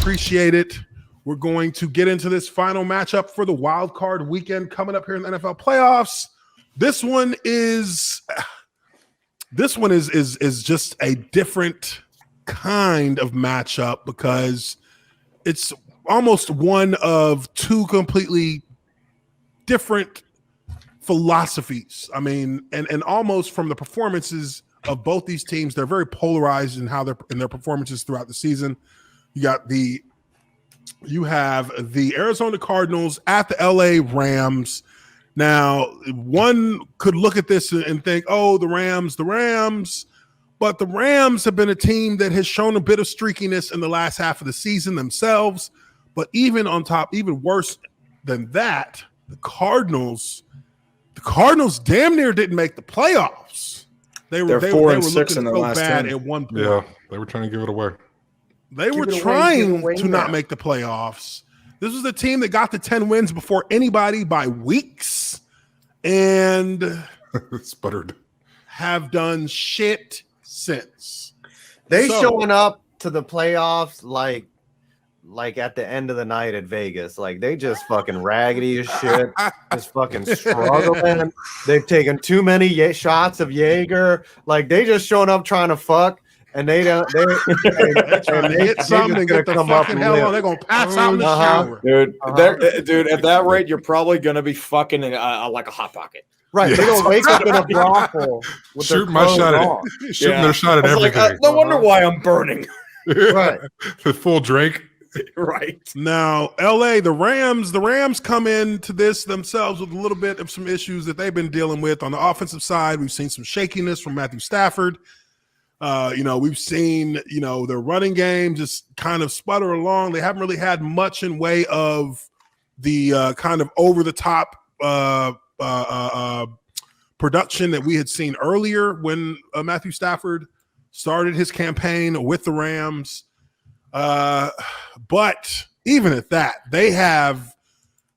appreciate it. We're going to get into this final matchup for the wild card weekend coming up here in the NFL playoffs. This one is just a different kind of matchup because it's almost one of two completely different philosophies. I mean, and almost from the performances of both these teams, they're very polarized in how in their performances throughout the season. You have the Arizona Cardinals at the LA Rams. Now, one could look at this and think, oh, the Rams, but the Rams have been a team that has shown a bit of streakiness in the last half of the season themselves. But even worse than that, the Cardinals damn near didn't make the playoffs. They're 4-6 in their last 10. At one point. Yeah, they were trying to give it away. They were trying to not make the playoffs. This was the team that got to 10 wins before anybody by weeks and sputtered. Have done shit since. They showing up to the playoffs like at the end of the night at Vegas. Like they just fucking raggedy as shit. Just fucking struggling. They've taken too many shots of Jaeger. Like they just showing up trying to fuck. And they don't. They're trying to hit something and get the fucking hell on. They're gonna pass out in the shower, dude. At that rate, you're probably gonna be fucking like a hot pocket. Right? Yeah. They're gonna wake up in a brothel with shooting their shot at everything. Like, no wonder why I'm burning. Right, the full drink. Right now, LA, the Rams come into this themselves with a little bit of some issues that they've been dealing with on the offensive side. We've seen some shakiness from Matthew Stafford. We've seen, their running game just kind of sputter along. They haven't really had much in way of the kind of over-the-top production that we had seen earlier when Matthew Stafford started his campaign with the Rams. But even at that, they have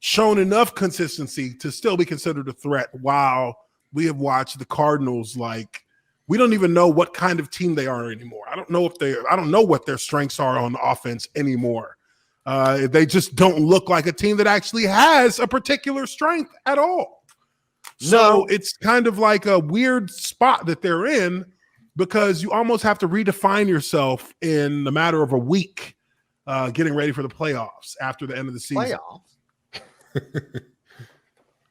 shown enough consistency to still be considered a threat while we have watched the Cardinals we don't even know what kind of team they are anymore. I don't know what their strengths are on offense anymore. They just don't look like a team that actually has a particular strength at all. So it's kind of like a weird spot that they're in because you almost have to redefine yourself in the matter of a week, getting ready for the playoffs after the end of the season.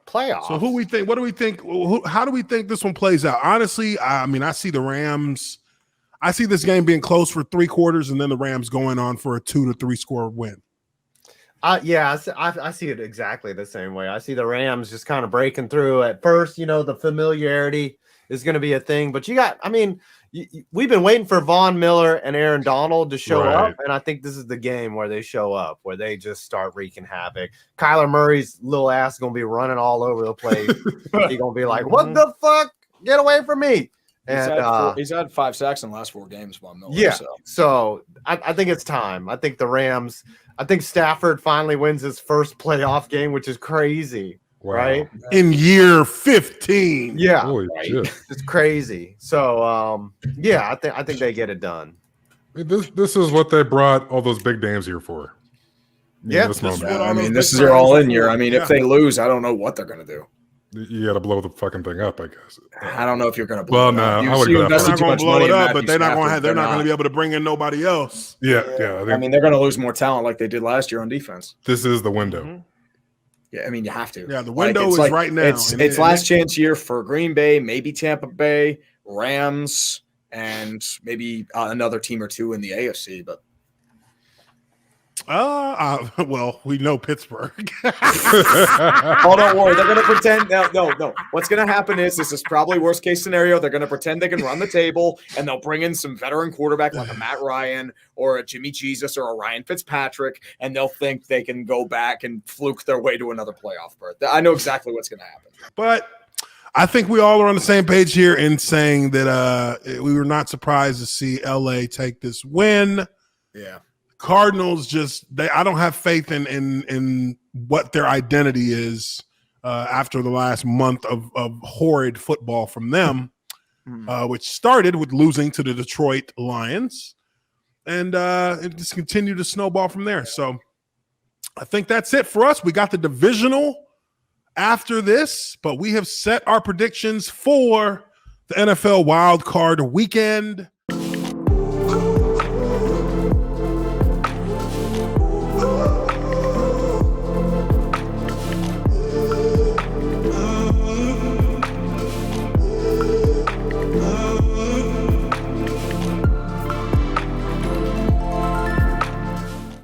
Playoffs. So what do we think? How do we think this one plays out? Honestly, I mean, I see the Rams. I see this game being close for 3 quarters and then the Rams going on for a 2 to 3 score win. I see it exactly the same way. I see the Rams just kind of breaking through at first. The familiarity is going to be a thing, but we've been waiting for Von Miller and Aaron Donald to show up, and I think this is the game where they show up, where they just start wreaking havoc. Kyler Murray's little ass is going to be running all over the place. He's going to be like, what the fuck? Get away from me. And he's had 5 sacks in the last 4 games, Von Miller. Yeah, so I think it's time. I think the Rams – I think Stafford finally wins his first playoff game, which is crazy. Wow. Right in year 15, yeah, holy shit. It's crazy. So, I think they get it done. This is what they brought all those big names here for. Yeah, this is their all-in year. I mean, if they lose, I don't know what they're gonna do. You got to blow the fucking thing up, I guess. I don't know if you're gonna blow it up. I would go. They're not gonna blow it up, but they're not gonna be able to bring in nobody else. Yeah. I mean, they're gonna lose more talent like they did last year on defense. This is the window. Mm-hmm. Yeah, I mean, you have to. Yeah, the window is right now. It's last chance year for Green Bay, maybe Tampa Bay, Rams, and maybe another team or two in the AFC. But well, we know Pittsburgh. Oh, don't worry. They're going to pretend. No. What's going to happen is this is probably worst case scenario. They're going to pretend they can run the table, and they'll bring in some veteran quarterback like a Matt Ryan or a Jimmy Jesus or a Ryan Fitzpatrick, and they'll think they can go back and fluke their way to another playoff berth. I know exactly what's going to happen. But I think we all are on the same page here in saying that we were not surprised to see LA take this win. Yeah. Cardinals I don't have faith in what their identity is after the last month of horrid football from them, which started with losing to the Detroit Lions. and it just continue to snowball from there. So I think that's it for us. We got the divisional after this, but we have set our predictions for the NFL Wildcard weekend.